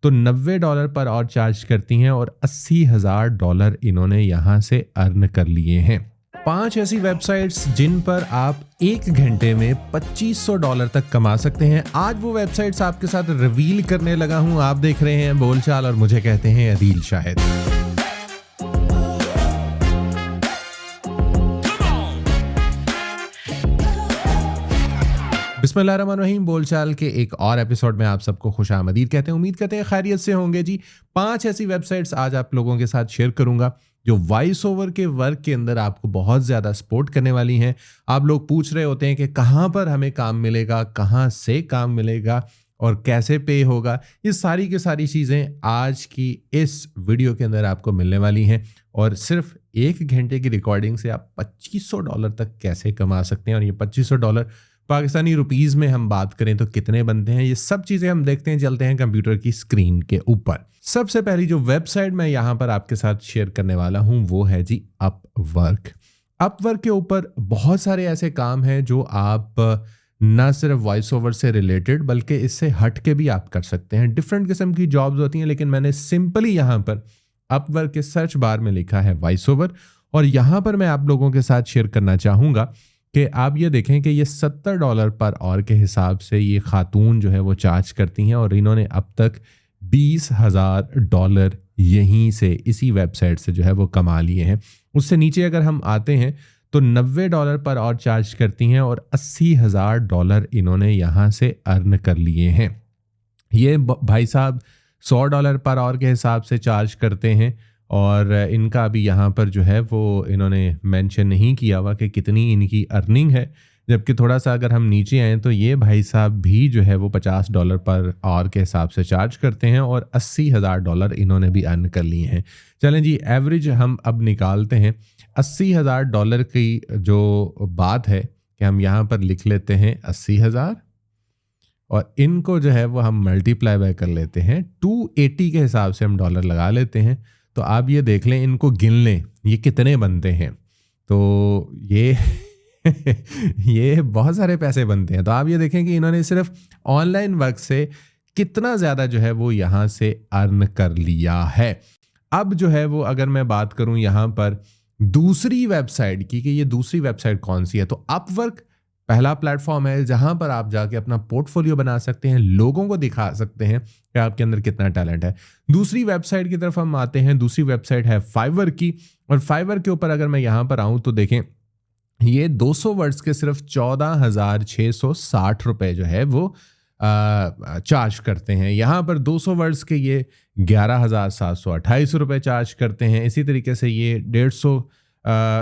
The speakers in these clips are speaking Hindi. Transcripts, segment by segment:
तो $90 पर आवर चार्ज करती हैं और $80,000 इन्होंने यहाँ से अर्न कर लिए हैं। 5 ऐसी वेबसाइट्स जिन पर आप 1 घंटे में $2500 तक कमा सकते हैं। आज वो वेबसाइट्स आपके साथ रिवील करने लगा हूं। आप देख रहे हैं बोलचाल और मुझे कहते हैं अदील शाहिद। बिस्मिल्लाहिर्रहमानिर्रहीम। बोलचाल के एक और एपिसोड में आप सबको खुशामदीद कहते हैं। उम्मीद करते हैं खैरियत से होंगे जी। 5 ऐसी वेबसाइट्स आज आप लोगों के साथ शेयर करूंगा जो वॉइस ओवर के वर्क के अंदर आपको बहुत ज़्यादा सपोर्ट करने वाली हैं। आप लोग पूछ रहे होते हैं कि कहाँ पर हमें काम मिलेगा, कहाँ से काम मिलेगा और कैसे पे होगा। ये सारी की सारी चीज़ें आज की इस वीडियो के अंदर आपको मिलने वाली हैं और सिर्फ 1 घंटे की रिकॉर्डिंग से आप $2500 तक कैसे कमा सकते हैं। और ये $2500 पाकिस्तानी रुपीस में हम बात करें तो कितने बनते हैं, ये सब चीज़ें हम देखते हैं। चलते हैं कंप्यूटर की स्क्रीन के ऊपर। सबसे पहली जो वेबसाइट मैं यहाँ पर आपके साथ शेयर करने वाला हूँ वो है जी अपवर्क। अपवर्क के ऊपर बहुत सारे ऐसे काम हैं जो आप ना सिर्फ वॉइस ओवर से रिलेटेड बल्कि इससे हट के भी आप कर सकते हैं। डिफरेंट किस्म की जॉब्स होती हैं, लेकिन मैंने सिंपली यहाँ पर अपवर्क के सर्च बार में लिखा है वॉइस ओवर और यहाँ पर मैं आप लोगों के साथ शेयर करना चाहूँगा कि आप ये देखें कि ये $70 पर आवर के हिसाब से ये खातून जो है वो चार्ज करती हैं और इन्होंने अब तक $20,000 यहीं से इसी वेबसाइट से जो है वो कमा लिए हैं। उससे नीचे अगर हम आते हैं तो $90 पर आवर चार्ज करती हैं और $80,000 इन्होंने यहाँ से अर्न कर लिए हैं। ये भाई साहब $100 पर आवर के हिसाब से चार्ज करते हैं और इनका अभी यहाँ पर जो है वो इन्होंने मेंशन नहीं किया हुआ कि कितनी इनकी अर्निंग है। जबकि थोड़ा सा अगर हम नीचे आएँ तो ये भाई साहब भी जो है वो $50 पर आवर के हिसाब से चार्ज करते हैं और $80,000 इन्होंने भी अर्न कर लिए हैं। चलें जी, एवरेज हम अब निकालते हैं। $80,000 की जो बात है कि हम यहाँ पर लिख लेते हैं 80,000 और इनको जो है वो हम मल्टीप्लाई बाय कर लेते हैं 280 के हिसाब से हम डॉलर लगा लेते हैं। तो आप ये देख लें, इनको गिन लें ये कितने बनते हैं। तो ये ये बहुत सारे पैसे बनते हैं। तो आप ये देखें कि इन्होंने सिर्फ ऑनलाइन वर्क से कितना ज़्यादा जो है वो यहाँ से अर्न कर लिया है। अब जो है वो अगर मैं बात करूँ यहाँ पर दूसरी वेबसाइट की कि ये दूसरी वेबसाइट कौन सी है, तो अपवर्क पहला प्लेटफॉर्म है जहां पर आप जाके अपना पोर्टफोलियो बना सकते हैं, लोगों को दिखा सकते हैं कि आपके अंदर कितना टैलेंट है। दूसरी वेबसाइट की तरफ हम आते हैं। दूसरी वेबसाइट है फाइवर की और फाइवर के ऊपर अगर मैं यहां पर आऊं तो देखें ये 200 वर्ड्स के सिर्फ $14,660 जो है वो चार्ज करते हैं। यहाँ पर 200 वर्ड्स के ये $11,728 चार्ज करते हैं। इसी तरीके से ये 150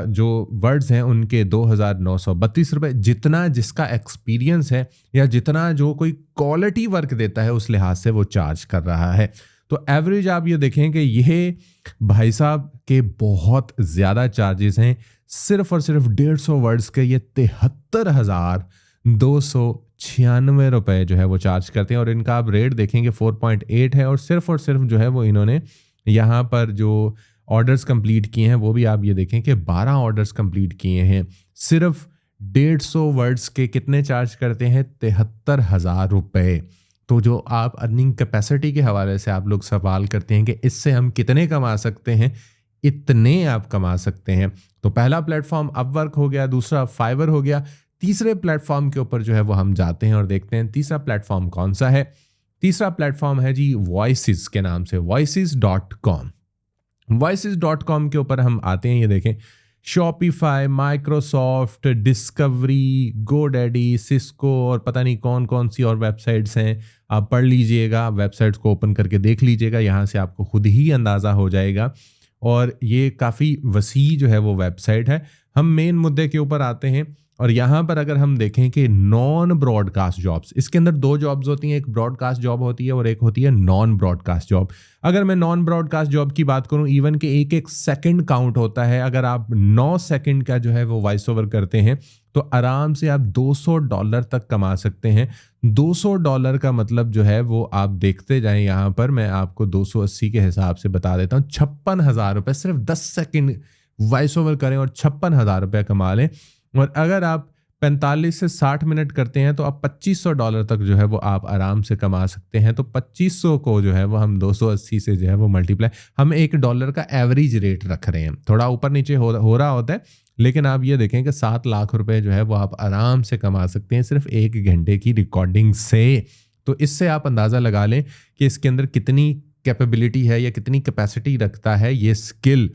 जो वर्ड्स हैं उनके $2,932। जितना जिसका एक्सपीरियंस है या जितना जो कोई क्वालिटी वर्क देता है उस लिहाज से वो चार्ज कर रहा है। तो एवरेज आप ये देखें कि ये भाई साहब के बहुत ज़्यादा चार्जेस हैं। सिर्फ और सिर्फ 150 वर्ड्स के ये $73,296 जो है वो चार्ज करते हैं और इनका आप रेट देखेंगे 4.8 है। और सिर्फ जो है वो इन्होंने यहाँ पर जो ऑर्डर्स कंप्लीट किए हैं वो भी आप ये देखें कि 12 ऑर्डर्स कंप्लीट किए हैं। सिर्फ 150 वर्ड्स के कितने चार्ज करते हैं? $73,000। तो जो आप अर्निंग कैपेसिटी के हवाले से आप लोग सवाल करते हैं कि इससे हम कितने कमा सकते हैं, इतने आप कमा सकते हैं। तो पहला प्लेटफॉर्म अपवर्क हो गया, दूसरा फाइवर हो गया। तीसरे प्लेटफॉर्म के ऊपर जो है वो हम जाते हैं और देखते हैं तीसरा प्लेटफॉर्म कौन सा है। तीसरा प्लेटफॉर्म है जी वॉइसेस के नाम से, voices.com। voices.com के ऊपर हम आते हैं। ये देखें Shopify, Microsoft, discovery, GoDaddy, Cisco और पता नहीं कौन कौन सी और वेबसाइट्स हैं। आप पढ़ लीजिएगा, वेबसाइट्स को ओपन करके देख लीजिएगा, यहाँ से आपको खुद ही अंदाज़ा हो जाएगा। और ये काफ़ी वसी जो है वो वेबसाइट है। हम मेन मुद्दे के ऊपर आते हैं और यहाँ पर अगर हम देखें कि नॉन ब्रॉडकास्ट जॉब्स, इसके अंदर 2 जॉब्स होती हैं, एक ब्रॉडकास्ट जॉब होती है और एक होती है नॉन ब्रॉडकास्ट जॉब। अगर मैं नॉन ब्रॉडकास्ट जॉब की बात करूं, इवन के एक सेकंड काउंट होता है। अगर आप 9 सेकंड का जो है वो वॉइस ओवर करते हैं तो आराम से आप $200 तक कमा सकते हैं। $200 का मतलब जो है वो आप देखते जाएं, यहाँ पर मैं आपको 280 के हिसाब से बता देता हूँ। ₹56,000 सिर्फ 10 सेकंड वॉइस ओवर करें और ₹56,000 कमा लें। और अगर आप 45 से 60 मिनट करते हैं तो आप $2500 तक जो है वो आप आराम से कमा सकते हैं। तो 2500 को जो है वो हम 280 से जो है वो मल्टीप्लाई, हम $1 का एवरेज रेट रख रहे हैं, थोड़ा ऊपर नीचे हो रहा होता है, लेकिन आप ये देखें कि 7 लाख रुपए जो है वो आप आराम से कमा सकते हैं सिर्फ 1 घंटे की रिकॉर्डिंग से। तो इससे आप अंदाज़ा लगा लें कि इसके अंदर कितनी कैपेबिलिटी है या कितनी कैपेसिटी रखता है ये स्किल।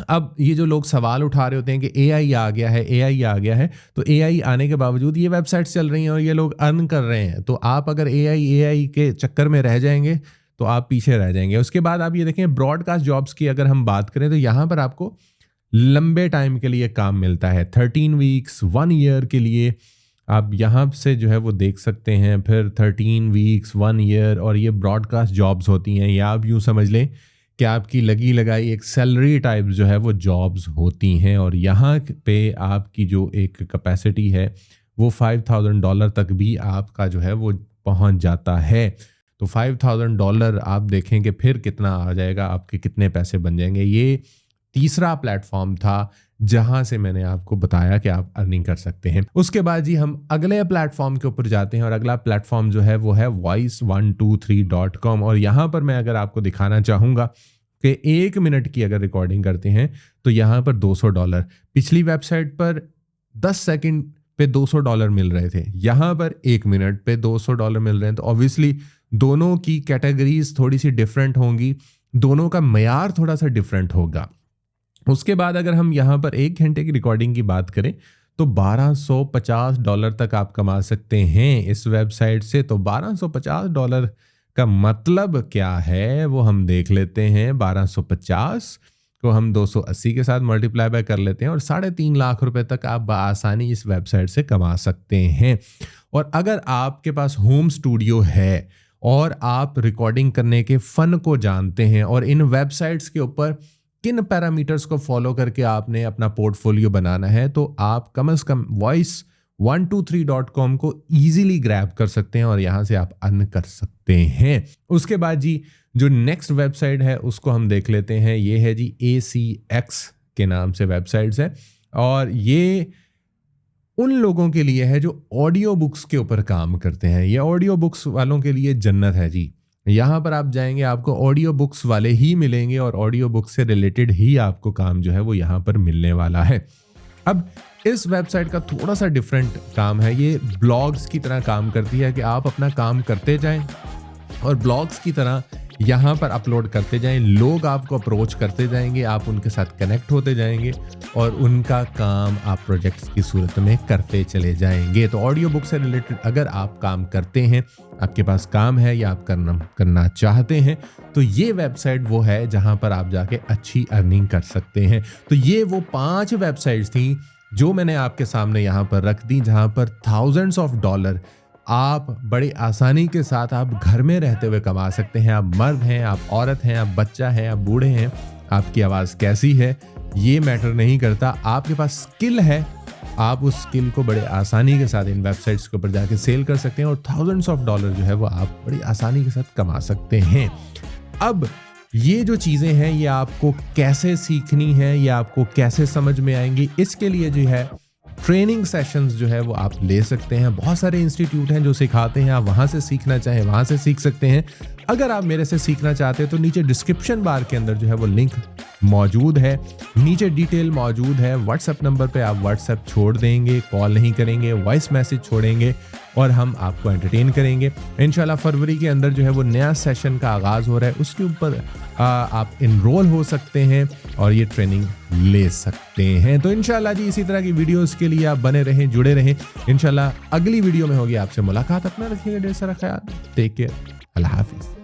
अब ये जो लोग सवाल उठा रहे होते हैं कि एआई आ गया है, एआई आ गया है, तो एआई आने के बावजूद ये वेबसाइट्स चल रही हैं और ये लोग अर्न कर रहे हैं। तो आप अगर एआई के चक्कर में रह जाएंगे तो आप पीछे रह जाएंगे। उसके बाद आप ये देखें ब्रॉडकास्ट जॉब्स की अगर हम बात करें तो यहाँ पर आपको लंबे टाइम के लिए काम मिलता है, 13 वीक्स 1 ईयर के लिए आप यहाँ से जो है वो देख सकते हैं। फिर 13 वीक्स 1 ईयर, और ये ब्रॉडकास्ट जॉब्स होती हैं, या आप यूँ समझ लें कि आपकी लगी लगाई एक सैलरी टाइप जो है वो जॉब्स होती हैं। और यहाँ पे आपकी जो एक कैपेसिटी है वो $5000 तक भी आपका जो है वो पहुँच जाता है। तो $5000 आप देखें कि फिर कितना आ जाएगा, आपके कितने पैसे बन जाएंगे। ये तीसरा प्लेटफॉर्म था जहां से मैंने आपको बताया कि आप अर्निंग कर सकते हैं। उसके बाद जी हम अगले प्लेटफॉर्म के ऊपर जाते हैं, और अगला प्लेटफॉर्म जो है वो है voice123.com। और यहाँ पर मैं अगर आपको दिखाना चाहूँगा कि 1 मिनट की अगर रिकॉर्डिंग करते हैं तो यहाँ पर $200, पिछली वेबसाइट पर 10 सेकंड पे $200 मिल रहे थे, यहाँ पर 1 मिनट पे $200 मिल रहे हैं। तो ऑब्वियसली दोनों की कैटेगरीज थोड़ी सी डिफरेंट होंगी, दोनों का मयार थोड़ा सा डिफरेंट होगा। उसके बाद अगर हम यहाँ पर 1 घंटे की रिकॉर्डिंग की बात करें तो $1250 तक आप कमा सकते हैं इस वेबसाइट से। तो $1250 का मतलब क्या है वो हम देख लेते हैं। 1250 को हम 280 के साथ मल्टीप्लाई बाय कर लेते हैं और 3.5 लाख रुपए तक आप आसानी इस वेबसाइट से कमा सकते हैं। और अगर आपके पास होम स्टूडियो है और आप रिकॉर्डिंग करने के फन को जानते हैं और इन वेबसाइट्स के ऊपर किन पैरामीटर्स को फॉलो करके आपने अपना पोर्टफोलियो बनाना है, तो आप कम से कम voice123.com को इजीली ग्रैब कर सकते हैं और यहाँ से आप अर्न कर सकते हैं। उसके बाद जी जो नेक्स्ट वेबसाइट है उसको हम देख लेते हैं। ये है जी ACX के नाम से वेबसाइट्स है, और ये उन लोगों के लिए है जो ऑडियो बुक्स के ऊपर काम करते हैं। ये ऑडियो बुक्स वालों के लिए जन्नत है जी। यहाँ पर आप जाएंगे आपको ऑडियो बुक्स वाले ही मिलेंगे और ऑडियो बुक्स से रिलेटेड ही आपको काम जो है वो यहाँ पर मिलने वाला है। अब इस वेबसाइट का थोड़ा सा डिफरेंट काम है, ये ब्लॉग्स की तरह काम करती है कि आप अपना काम करते जाएं और ब्लॉग्स की तरह यहाँ पर अपलोड करते जाएं, लोग आपको अप्रोच करते जाएंगे, आप उनके साथ कनेक्ट होते जाएंगे और उनका काम आप प्रोजेक्ट्स की सूरत में करते चले जाएंगे। तो ऑडियो बुक से रिलेटेड अगर आप काम करते हैं, आपके पास काम है या आप करना चाहते हैं, तो ये वेबसाइट वो है जहाँ पर आप जाके अच्छी अर्निंग कर सकते हैं। तो ये वो 5 वेबसाइट्स थी जो मैंने आपके सामने यहाँ पर रख दी, जहाँ पर थाउजेंड्स ऑफ डॉलर आप बड़ी आसानी के साथ आप घर में रहते हुए कमा सकते हैं। आप मर्द हैं, आप औरत हैं, आप बच्चा हैं, आप बूढ़े हैं, आपकी आवाज़ कैसी है ये मैटर नहीं करता। आपके पास स्किल है, आप उस स्किल को बड़े आसानी के साथ इन वेबसाइट्स के ऊपर जाके सेल कर सकते हैं और थाउजेंड्स ऑफ डॉलर जो है वो आप बड़ी आसानी के साथ कमा सकते हैं। अब ये जो चीज़ें हैं ये आपको कैसे सीखनी है, ये आपको कैसे समझ में आएंगी, इसके लिए जो है ट्रेनिंग सेशंस जो है वो आप ले सकते हैं। बहुत सारे इंस्टीट्यूट हैं जो सिखाते हैं, आप वहाँ से सीखना चाहें वहाँ से सीख सकते हैं। अगर आप मेरे से सीखना चाहते हैं तो नीचे डिस्क्रिप्शन बार के अंदर जो है वो लिंक मौजूद है, नीचे डिटेल मौजूद है। व्हाट्सएप नंबर पे आप व्हाट्सएप छोड़ देंगे, कॉल नहीं करेंगे, वॉइस मैसेज छोड़ेंगे और हम आपको एंटरटेन करेंगे। इंशाल्लाह फरवरी के अंदर जो है वो नया सेशन का आगाज़ हो रहा है, उसके ऊपर आप इनरोल हो सकते हैं और ये ट्रेनिंग ले सकते हैं। तो इंशाल्लाह जी इसी तरह की वीडियोस के लिए आप बने रहें, जुड़े रहें। इंशाल्लाह अगली वीडियो में होगी आपसे मुलाकात। अपना रखिएगा ढेर सारा ख्याल। टेक केयर, अल्लाह हाफिज़।